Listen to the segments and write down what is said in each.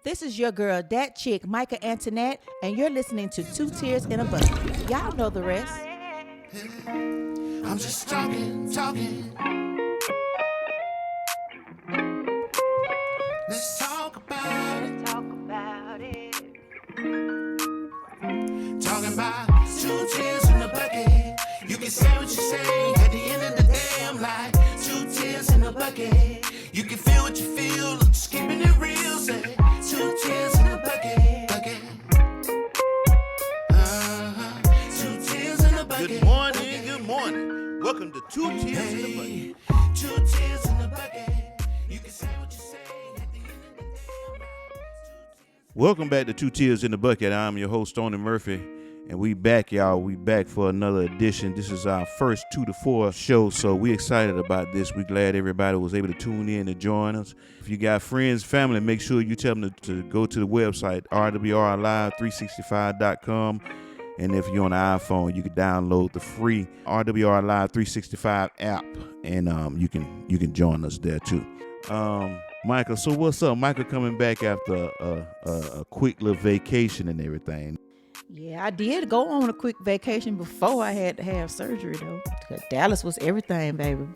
This is your girl, that chick, Micah Antoinette, and you're listening to Two Tears in a Bucket. Y'all know the rest. I'm just talking. Let's talk about it. Talking about 2 tears in the bucket. You can say what you say. At the end of the day, I'm like 2 tears in the bucket. You can feel what you feel. I'm just keeping it real. Say 2 tears in the bucket. 2 tears in the bucket. Good morning. Welcome to 2 Tears in the Bucket. 2 tears in the bucket. You can say what you say. At the end of the day, I'm like 2 tears. Welcome back to 2 Tears in the Bucket. I'm your host, Tony Murphy, and we back, y'all. We back for another edition. This is our first 2 to 4 show, so we excited about this. We glad everybody was able to tune in and join us. If you got friends, family, make sure you tell them to go to the website, rwrlive365.com. And if you're on an iPhone, you can download the free RWR Live 365 app, and you can join us there too. Michael, so what's up? Michael coming back after a quick little vacation and everything. Yeah, I did go on a quick vacation before I had to have surgery though. Because Dallas was everything, baby.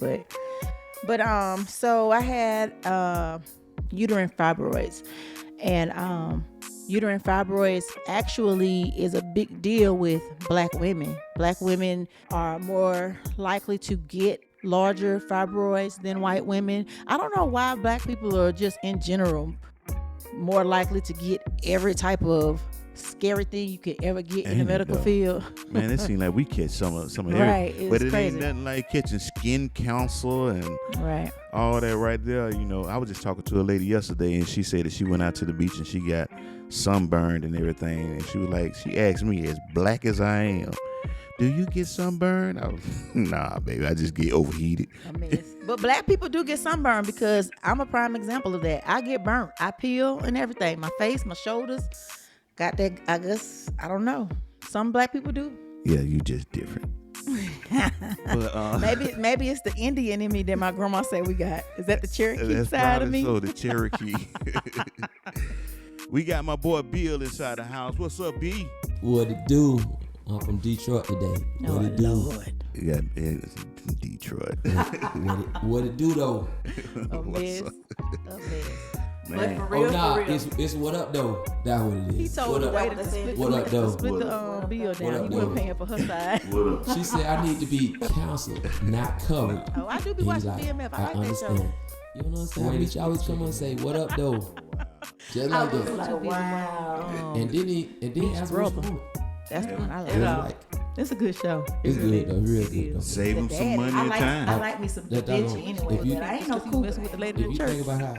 But so I had uterine fibroids, and uterine fibroids actually is a big deal with black women. Black women are more likely to get larger fibroids than white women. I don't know why black people are just in general more likely to get every type of scary thing you could ever get in the medical field. Man, it seems like we catch some of right, everything. But it crazy. ain't nothing like catching skin cancer and right. all that right there. You know, I was just talking to a lady yesterday, and she said that she went out to the beach and she got sunburned and everything. And she was like, she asked me, as black as I am, do you get sunburned? I was, nah, baby, I just get overheated. I mean, but black people do get sunburned because I'm a prime example of that. I get burnt. I peel and everything. My face, my shoulders. Got that, I guess, I don't know. Some black people do. Yeah, you just different. But, maybe it's the Indian in me that my grandma said we got. Is that the Cherokee side of me? So the Cherokee. We got my boy Bill inside the house. What's up, B? What it do? I'm from Detroit today. What it do? Lord. Yeah, it's Detroit. What it do though? A mess. Man. But for real, it's what up though. That's what it he is. told the waiter to split What up, though? the bill down. He wasn't paying for her side. What up? She said I need to be counseled, not covered. Oh, I do be And watching he's BMF. I like that understand. show. You don't understand how bitch always come and say, what up though? Just like that. Wow. And then he asked me brother. That's the one I like. Yeah. Like, It's a good show. it's good though, real good though. Save him some money I and like time. me some That bitch don't- anyway, if you- but I ain't no cool messing with the lady If in you church. think about how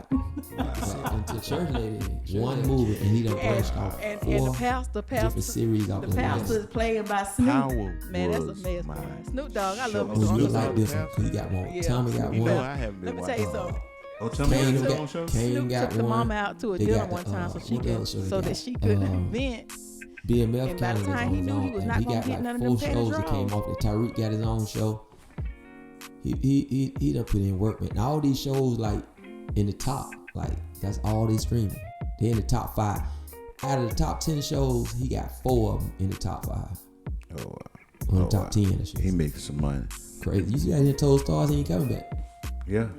into church lady, one movie and he done branched off And four the pastor, different series out the there. pastor is playing by Snoop. Power Man, that's a was mess. my Snoop Dogg, I love show. him. Oh, you So like this one? Cause he got one. Yeah. Tommy got You know one. I haven't let been me tell you watching. something. Oh, tell me Kane his got- own show? Kane Snoop got took the one. mama out to a They dinner got one the, time so what else show they so got? that she couldn't vent. BMF And by the kind of time on he his knew he own was thing. not He gonna got get none like of 4 them panties shows that came drawn. off. It. Tariq got his own show. He done put in work, man. All these shows like in the top, like that's all they streaming. They in the top 5. Out of the top 10 shows, he got 4 of them in the top 5. Oh, wow. On the top 10. That shit. He making some money. Crazy. You see that he told Stars he ain't coming back. Yeah.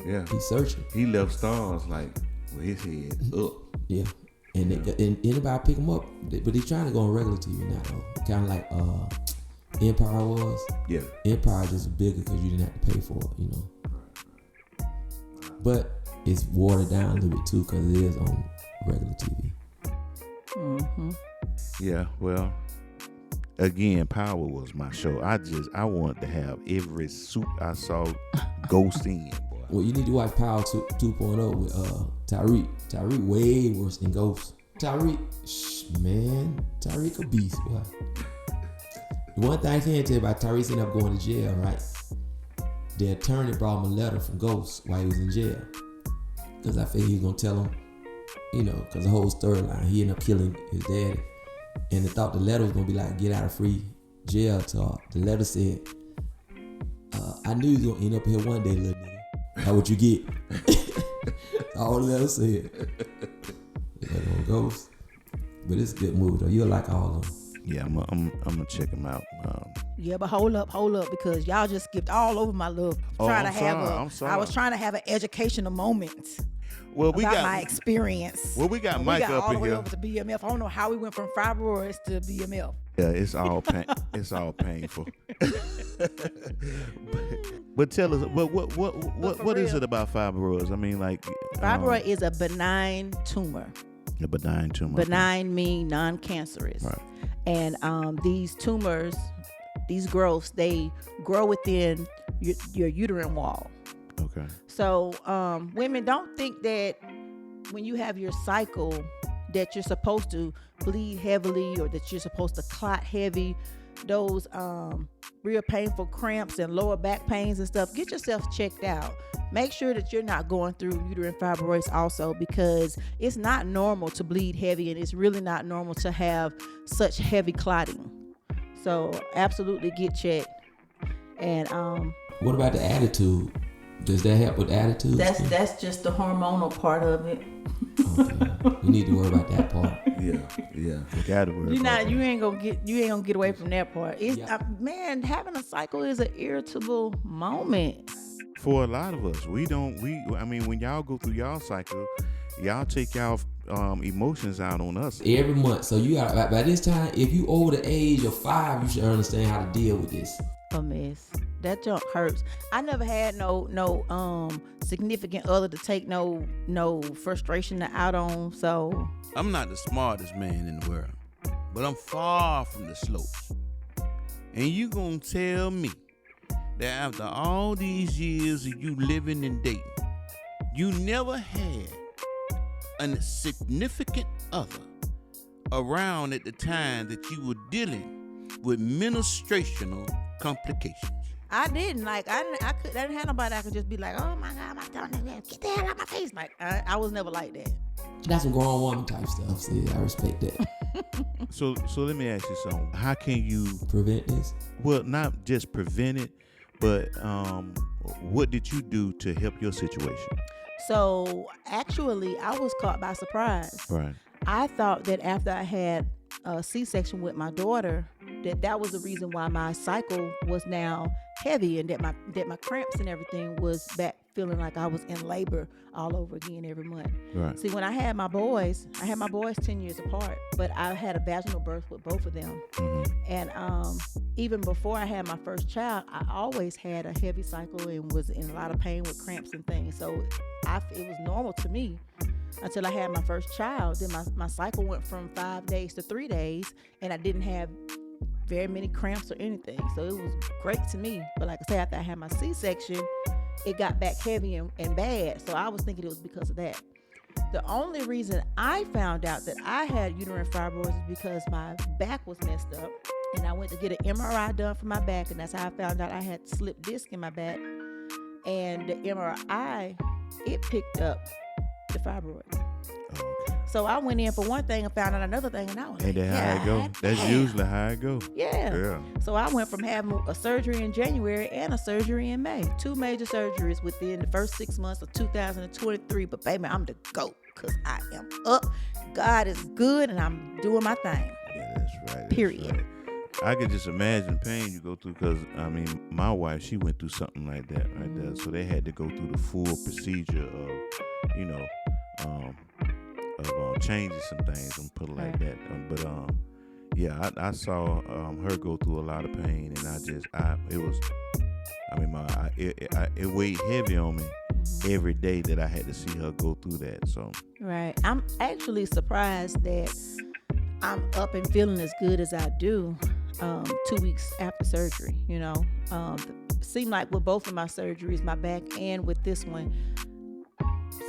Yeah. He's searching. He left Stars like with his head up. Yeah. And anybody pick him up, but he's trying to go on regular TV now though. Kind of like Empire was. Yeah. Empire just bigger because you didn't have to pay for it, you know. But it's watered down a little bit too because it is on regular TV. Mm-hmm. Yeah. Well, again, Power was my show. I wanted to have every suit I saw Ghost in, boy. Well, you need to watch Power 2.0 with Tariq. Tariq way worse than Ghost. Tariq a beast, boy. The one thing I can tell you about Tariq ended up going to jail, right? The attorney brought him a letter from Ghost while he was in jail. Because I figured he was going to tell him, you know, because the whole storyline, he ended up killing his daddy. And they thought the letter was going to be like, get out of free jail talk. The letter said, I knew you was going to end up here one day, little nigga. That's what you get. All the letter said. Ghost. But it's a good movie though. You'll like all of them. Yeah, I'm gonna check them out. Yeah, but hold up, because y'all just skipped all over my little I'm sorry. I was trying to have an educational moment Well, we about got my experience. Well, we got Mike up all the in way here. over to BMF. I don't know how we went from fibroids to BMF. Yeah, it's all it's all painful. but tell us, what is it about fibroids? I mean, like Fibroid is a benign tumor. A benign tumor. Benign mean non-cancerous. Right. And these tumors, these growths, they grow within your uterine wall. Okay. So women, don't think that when you have your cycle that you're supposed to bleed heavily or that you're supposed to clot heavy. Those real painful cramps and lower back pains and stuff, get yourself checked out. Make sure that you're not going through uterine fibroids also, because it's not normal to bleed heavy, and it's really not normal to have such heavy clotting. So absolutely get checked. And what about the attitude? Does that help with attitude? that's just the hormonal part of it. Okay. You need to worry about that part. Yeah. Gotta worry. You ain't gonna get away from that part. It's Yeah. Man, having a cycle is an irritable moment. For a lot of us, I mean, when y'all go through y'all cycle, y'all take y'all emotions out on us Every month. So you got, by this time, if you over the age of 5, you should understand how to deal with this. A mess. That junk hurts. I never had no significant other to take no frustration out on. So I'm not the smartest man in the world, but I'm far from the slopes. And you gonna tell me that after all these years of you living and dating, you never had a significant other around at the time that you were dealing with menstruational complications? I didn't I didn't have nobody I could just be like, oh my God, my tongue, get the hell out of my face. Like I was never like that. That's some grown woman type stuff. See, I respect that. So let me ask you something. How can you Prevent this? Well, not just prevent it, but what did you do to help your situation? So actually, I was caught by surprise. Right. I thought that after I had a C-section with my daughter, that was the reason why my cycle was now heavy, and that my cramps and everything was back feeling like I was in labor all over again every month. Right. See, when I had my boys 10 years apart, but I had a vaginal birth with both of them. Mm-hmm. And even before I had my first child, I always had a heavy cycle and was in a lot of pain with cramps and things. So it was normal to me until I had my first child. Then my cycle went from 5 days to 3 days, and I didn't have very many cramps or anything. So it was great to me. But like I said, after I had my C-section, it got back heavy and bad. So I was thinking it was because of that. The only reason I found out that I had uterine fibroids is because my back was messed up, and I went to get an MRI done for my back, and that's how I found out I had slip disc in my back. And the MRI, it picked up the fibroids. Oh, okay. So I went in for one thing and found out another thing, and I was Ain't like, that how it go? That's damn. usually how it go. Yeah. So I went from having a surgery in January and a surgery in May. 2 major surgeries within the first 6 months of 2023. But baby, I'm the GOAT because I am up. God is good, and I'm doing my thing. Yeah, that's right. Period. Right. I could just imagine the pain you go through, because I mean, my wife, she went through something like that right there. So they had to go through the full procedure of, changing some things and put it like that. Yeah, I saw her go through a lot of pain, and it weighed heavy on me every day that I had to see her go through that. So Right. I'm actually surprised that I'm up and feeling as good as I do 2 weeks after surgery. Seemed like with both of my surgeries, my back and with this one,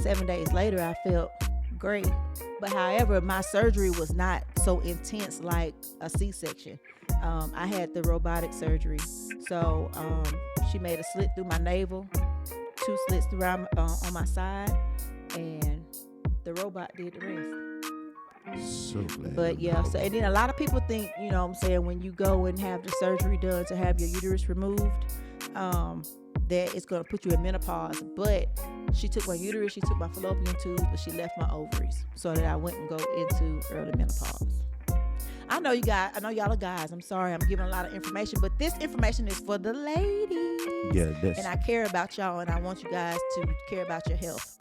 7 days later I felt great. But however, my surgery was not so intense like a C-section. I had the robotic surgery. So she made a slit through my navel, 2 slits around on my side, and the robot did the rest. so glad. But yeah, so and then a lot of people think, when you go and have the surgery done to have your uterus removed, that it's going to put you in menopause. But she took my uterus, she took my fallopian tubes, but she left my ovaries so that I wouldn't go into early menopause. I know y'all are guys. I'm sorry, I'm giving a lot of information, but this information is for the ladies. Yeah, And I care about y'all, and I want you guys to care about your health.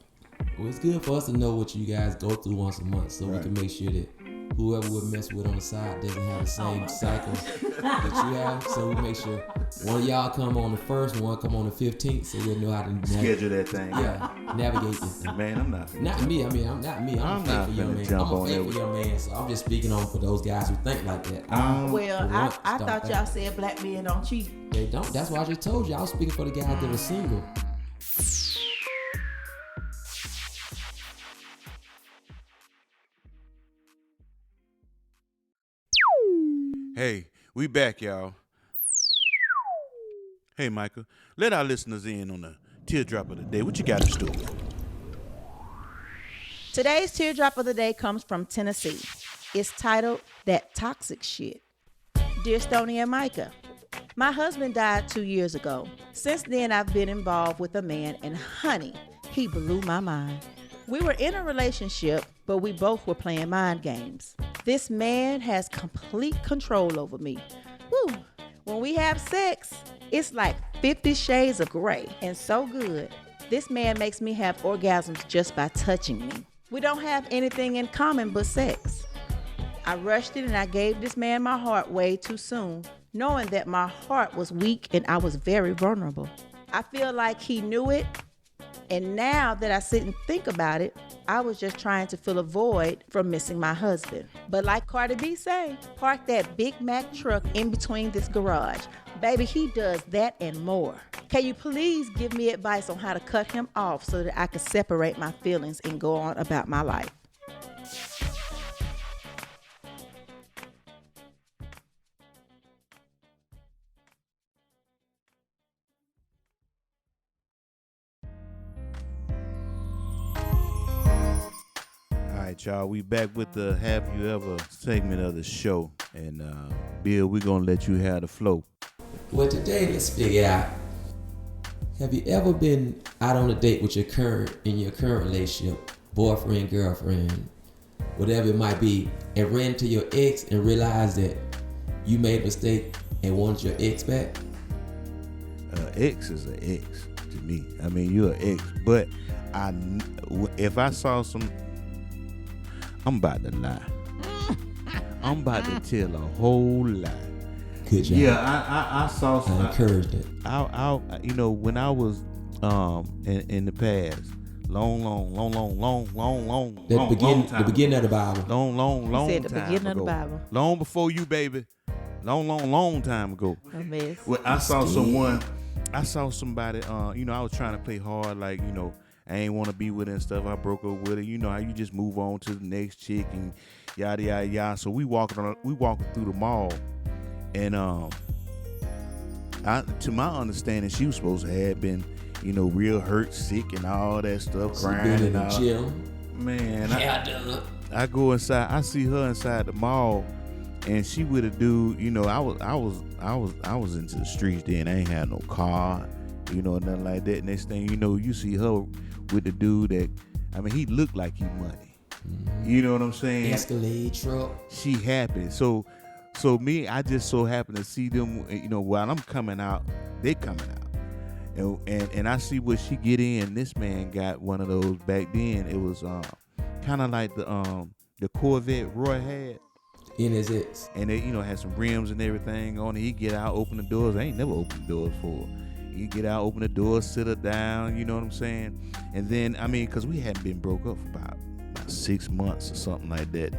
Well, it's good for us to know what you guys go through once a month, so we can make sure that whoever we mess with on the side doesn't have the same cycle that you have. So we make sure one of y'all come on the 1st, one come on the 15th, so we'll know how to schedule that thing. Yeah, navigate this thing. Man, I'm not. Not me. I mean, I'm not me. I'm a faithful young man. I'm a faithful young man. So I'm just speaking on for those guys who think like that. I thought y'all said black men don't cheat. They don't. That's why I just told you. I was speaking for the guys that are single. Hey, we back, y'all. Hey, Michael, let our listeners in on the teardrop of the day. What you got in store? Today's teardrop of the day comes from Tennessee. It's titled That Toxic Shit. Dear Stoney and Micah, my husband died 2 years ago. Since then, I've been involved with a man, and honey, he blew my mind. We were in a relationship, but we both were playing mind games. This man has complete control over me. Woo. When we have sex, it's like 50 shades of gray and so good. This man makes me have orgasms just by touching me. We don't have anything in common but sex. I rushed it and I gave this man my heart way too soon, knowing that my heart was weak and I was very vulnerable. I feel like he knew it. And now that I sit and think about it, I was just trying to fill a void from missing my husband. But like Cardi B say, park that Big Mac truck in between this garage. Baby, he does that and more. Can you please give me advice on how to cut him off so that I can separate my feelings and go on about my life? All right, y'all, we back with the Have You Ever segment of the show. And Bill, we're going to let you have the flow. Well, today, let's figure out, have you ever been out on a date with your current relationship, boyfriend, girlfriend, whatever it might be, and ran to your ex and realized that you made a mistake and wanted your ex back? Ex is an ex to me. I mean, you're an ex. But if I saw some... I'm about to lie. I'm about to tell a whole lie. Good job. Yeah, I saw some. I encouraged it. I when I was in the past, long The beginning of the Bible. Long said the time beginning ago. of the Bible. Long before you, baby. Long time ago. A mess. Well, I saw somebody. I was trying to play hard, like, I ain't want to be with her and stuff. I broke up with her. You know how you just move on to the next chick and yada yada yada. So we walking through the mall, and to my understanding, she was supposed to have been, real hurt, sick, and all that stuff, crying and all. Gym. Man, I go inside. I see her inside the mall, and she with a dude. I was into the streets then. I ain't had no car, nothing like that. Next thing you know, you see her with the dude that, he looked like he money. Mm-hmm. You know what I'm saying? Escalade truck. She happy. So me, I just so happen to see them, while I'm coming out, they coming out. And I see what she get in. This man got one of those back then. It was kind of like the Corvette Roy had. In his ex. And they, had some rims and everything on it. He get out, open the doors. I ain't never opened the doors for her. You get out, open the door, sit her down, you know what I'm saying? And then, because we hadn't been broke up for about 6 months or something like that,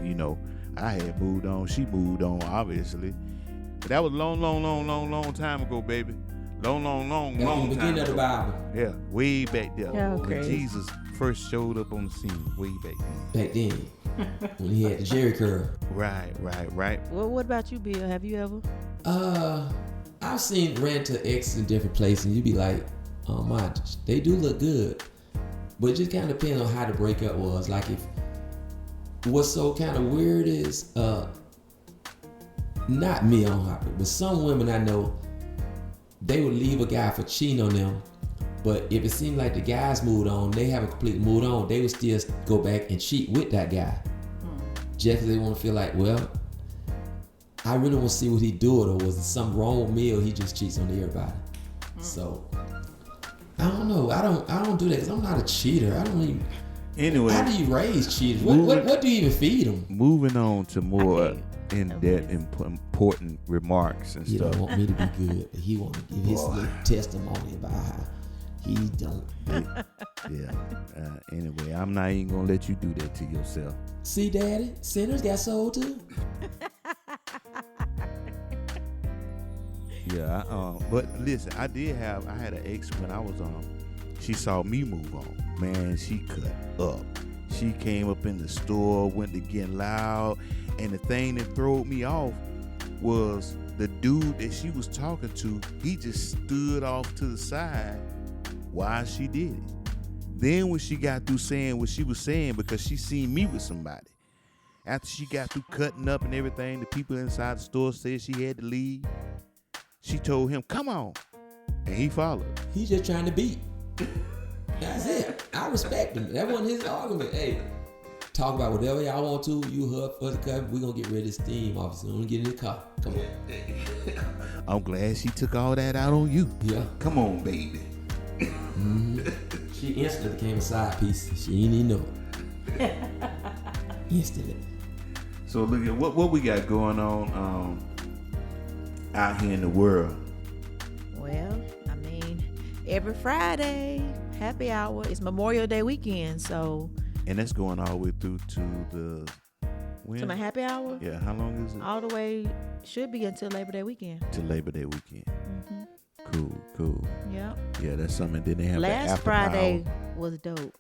I had moved on. She moved on, obviously. But that was long time ago, baby. Long time ago. The beginning of the Bible. Yeah, way back there. Yeah, when crazy. Jesus first showed up on the scene, way back then. Back then. When he had the Jerry curl. Right. Well, what about you, Bill? Have you ever? I've seen ran to exes in different places, and you be like, oh my, they do look good. But it just kind of depends on how the breakup was. Like, if what's so kind of weird is, not me on Hopper, but some women I know, they would leave a guy for cheating on them. But if it seemed like the guys moved on, they haven't completely moved on, they would still go back and cheat with that guy. Just because they want to feel like, well, I really want to see what he do, or was there something wrong with me, or he just cheats on everybody. So I don't know. I don't do that because I'm not a cheater. I don't even. Anyway, how do you raise cheaters? What do you even feed them? Moving on to more in-depth, important remarks and he stuff. He don't want me to be good, but he want to give his little testimony about how he don't. Anyway, I'm not even gonna let you do that to yourself. See, Daddy, sinners got soul too. Yeah, but listen, I had an ex when I was she saw me move on. Man, she cut up. She came up in the store, went to get loud, and the thing that threw me off was the dude that she was talking to, he just stood off to the side while she did it. Then when she got through saying what she was saying, because she seen me with somebody, after she got through cutting up and everything, the people inside the store said she had to leave. She told him, come on. And he followed. He's just trying to beat. That's it. I respect him. That wasn't his argument. Hey, talk about whatever y'all want to. You hug for the cup. We're going to get rid of this steam, officer. We're going to get in the car. Come on. I'm glad she took all that out on you. Yeah. Come on, baby. Mm-hmm. She instantly became a side piece. She didn't even know it. Instantly. So look at what we got going on out here in the world. Well, I mean, every Friday, happy hour. It's Memorial Day weekend, so. And that's going all the way through to the when? To my happy hour? Yeah, how long is it? All the way, should be until Labor Day weekend. To Labor Day weekend. Mm-hmm. Cool. Yep. Yeah, that's something. Then they have Last the after Friday power. was dope.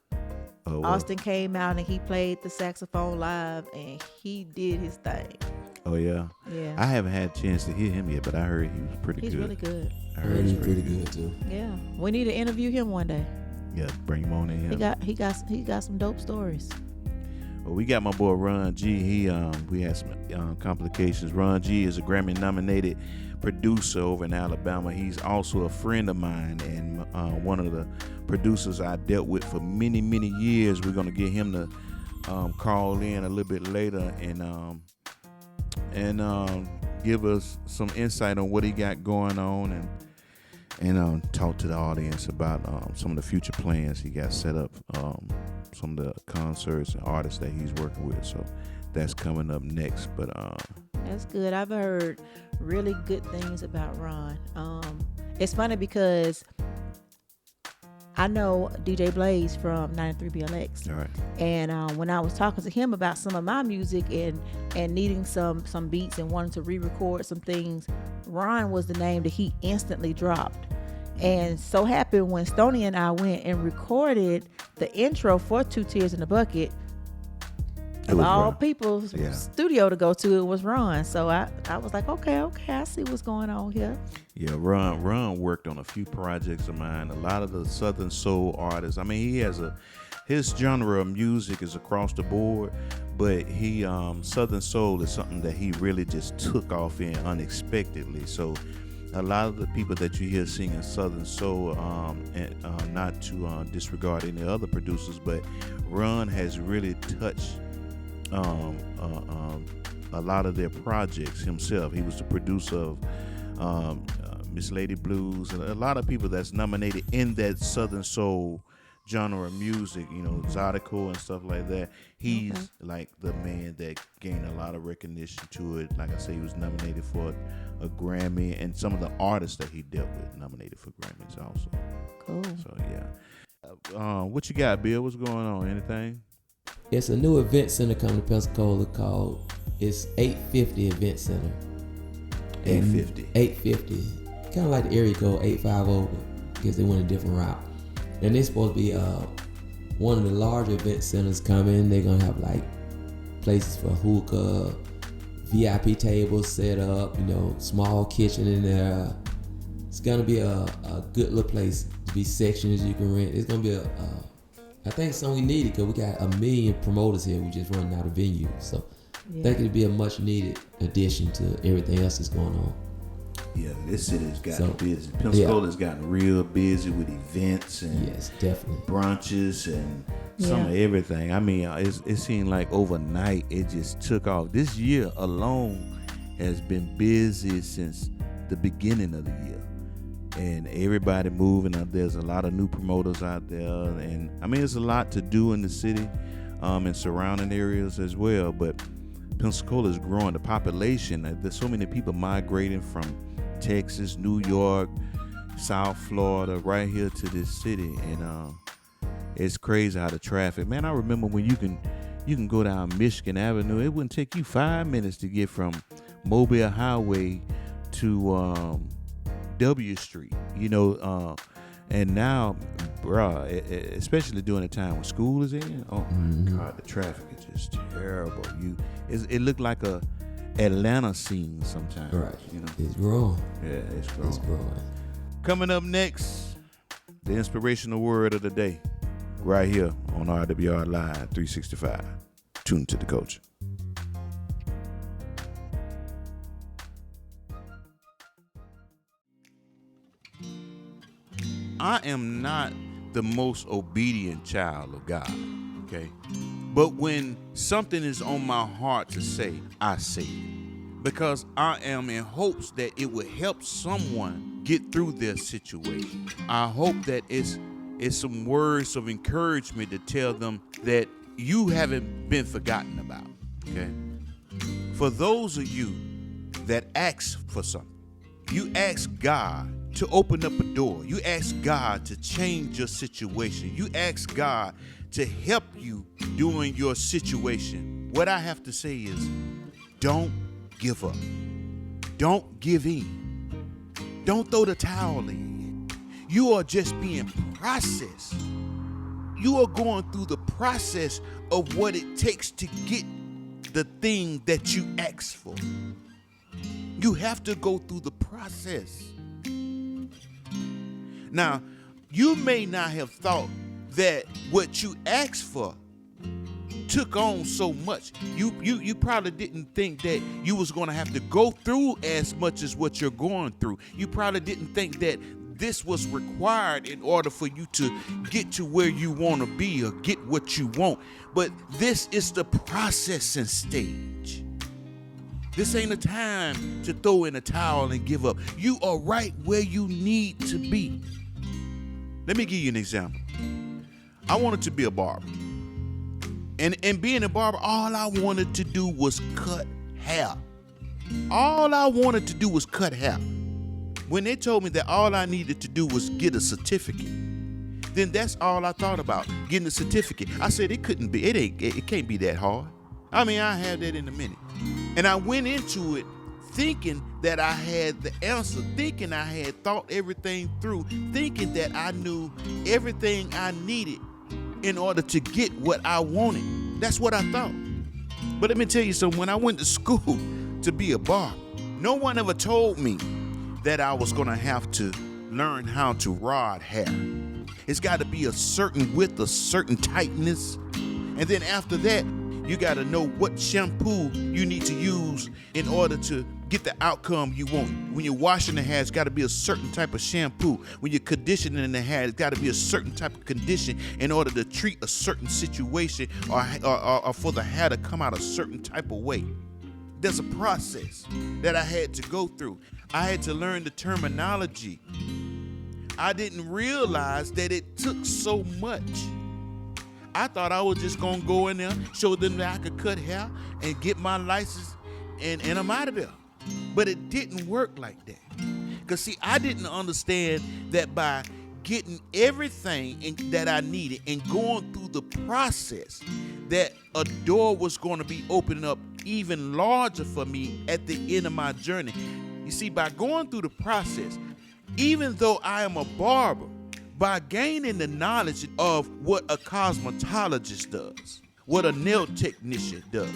Oh, Austin came out and he played the saxophone live and he did his thing. Oh yeah. Yeah. I haven't had a chance to hear him yet, but I heard he was pretty good. He's really good. I heard he's pretty good too. Yeah. We need to interview him one day. Yeah, bring him on in here. He got some dope stories. Well, we got my boy Ron G. We had some complications. Ron G is a Grammy nominated producer over in Alabama. He's also a friend of mine and one of the producers I dealt with for many years. We're gonna get him to call in a little bit later and give us some insight on what he got going on and talk to the audience about some of the future plans he got set up, some of the concerts and artists that he's working with. So that's coming up next. But that's good. I've heard really good things about Ron. It's funny because I know DJ Blaze from 93BLX. all right. And when I was talking to him about some of my music and needing some beats and wanting to re-record some things, Ron was the name that he instantly dropped. And so happened when Stoney and I went and recorded the intro for Two Tears in the Bucket, of all people's studio to go to, it was Ron. So I was like, okay, I see what's going on here. Yeah, Ron worked on a few projects of mine. A lot of the Southern soul artists. I mean, his genre of music is across the board, but Southern soul is something that he really just took off in unexpectedly. So a lot of the people that you hear singing Southern soul, and not to disregard any other producers, but Ron has really touched a lot of their projects himself. He was the producer of Miss Lady Blues and a lot of people that's nominated in that Southern soul genre of music, Zydeco and stuff like that. He's like the man that gained a lot of recognition to it. Like I say, he was nominated for a Grammy, and some of the artists that he dealt with nominated for Grammys also. Cool. So yeah. What you got, Bill? What's going on? Anything? It's a new event center coming to Pensacola called 850 Event Center. 850. 850. Kind of like the area code 850, because they went a different route. And they're supposed to be one of the larger event centers coming. They're going to have like places for hookah, VIP tables set up, small kitchen in there. It's going to be a good little place to be sections you can rent. It's going to be I think it's something we needed because we got 1 million promoters here. We just running out of venues. So I think it'd be a much needed addition to everything else that's going on. Yeah, this city's gotten So, busy. Pensacola's gotten real busy with events and Yes, definitely. brunches and some of Yeah. everything. I mean, it seemed like overnight it just took off. This year alone has been busy since the beginning of the year. And everybody moving out. There's a lot of new promoters out there. And I mean, there's a lot to do in the city and surrounding areas as well. But Pensacola is growing. The population, there's so many people migrating from Texas, New York, South Florida, right here to this city. And it's crazy how the traffic. Man, I remember when you can go down Michigan Avenue. It wouldn't take you 5 minutes to get from Mobile Highway to W Street, and now, bruh, especially during the time when school is in, oh my God, the traffic is just terrible. It looked like a Atlanta scene sometimes. Right. It's growing. Yeah, it's growing. It's growing. Coming up next, the inspirational word of the day, right here on RWR Live 365. Tune to the culture. I am not the most obedient child of God, okay? But when something is on my heart to say, I say it. Because I am in hopes that it will help someone get through their situation. I hope that it's some words of encouragement to tell them that you haven't been forgotten about, okay? For those of you that ask for something, you ask God to open up a door. You ask God to change your situation. You ask God to help you during your situation. What I have to say is, don't give up. Don't give in. Don't throw the towel in. You are just being processed. You are going through the process of what it takes to get the thing that you asked for. You have to go through the process. Now, you may not have thought that what you asked for took on so much. You probably didn't think that you was going to have to go through as much as what you're going through. You probably didn't think that this was required in order for you to get to where you want to be or get what you want. But this is the processing stage. This ain't a time to throw in a towel and give up. You are right where you need to be. Let me give you an example. I wanted to be a barber. And being a barber, all I wanted to do was cut hair. All I wanted to do was cut hair. When they told me that all I needed to do was get a certificate, then that's all I thought about, getting a certificate. I said it can't be that hard. I mean, I have that in a minute. And I went into it thinking that I had the answer, thinking I had thought everything through, thinking that I knew everything I needed in order to get what I wanted. That's what I thought. But let me tell you something, when I went to school to be a barber, no one ever told me that I was gonna have to learn how to rod hair. It's gotta be a certain width, a certain tightness. And then after that, you gotta know what shampoo you need to use in order to get the outcome you want. When you're washing the hair, it's gotta be a certain type of shampoo. When you're conditioning the hair, it's gotta be a certain type of condition in order to treat a certain situation or for the hair to come out a certain type of way. There's a process that I had to go through. I had to learn the terminology. I didn't realize that it took so much. I thought I was just gonna go in there, show them that I could cut hair and get my license and I'm out of there. But it didn't work like that. Because see, I didn't understand that by getting everything that I needed and going through the process, that a door was going to be opening up even larger for me at the end of my journey. You see, by going through the process, even though I am a barber, by gaining the knowledge of what a cosmetologist does, what a nail technician does,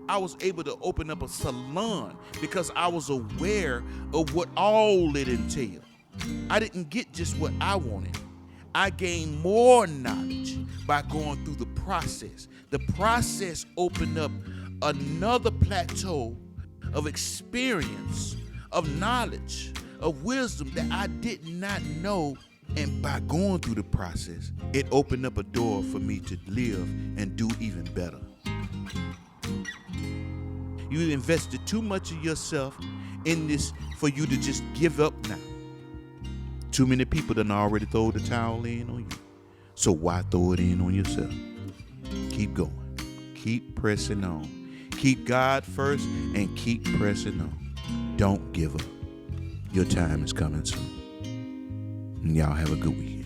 I was able to open up a salon because I was aware of what all it entailed. I didn't get just what I wanted. I gained more knowledge by going through the process. The process opened up another plateau of experience, of knowledge, of wisdom that I did not know. And by going through the process, it opened up a door for me to live and do even better. You invested too much of yourself in this for you to just give up now. Too many people done already throw the towel in on you. So why throw it in on yourself? Keep going. Keep pressing on. Keep God first and keep pressing on. Don't give up. Your time is coming soon. And y'all have a good weekend.